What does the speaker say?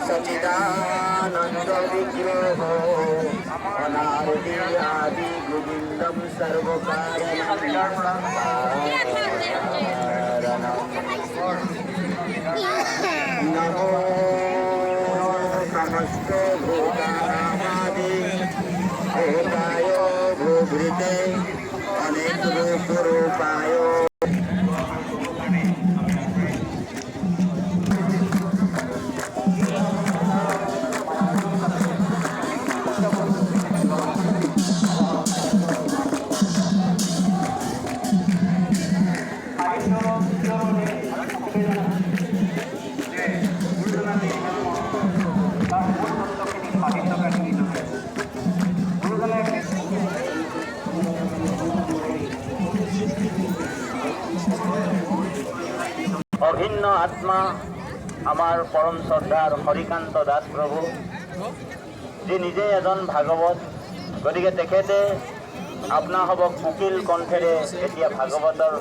सचिदानंद विग्रह अनारति आदि गोविंदम सर्वकारणम नमो नमस्ते भूतानामादि भूताय भूभृते अनेक रूप रूपाय অভিন্ন আত্মা আমাৰ পৰম শ্ৰদ্ধাৰ হৰিকান্ত দাস প্ৰভু, যি নিজে এজন ভাগৱত, গতিকে তেখেতে আপোনাসৱক কোকিল কণ্ঠেৰে এতিয়া ভাগৱতৰ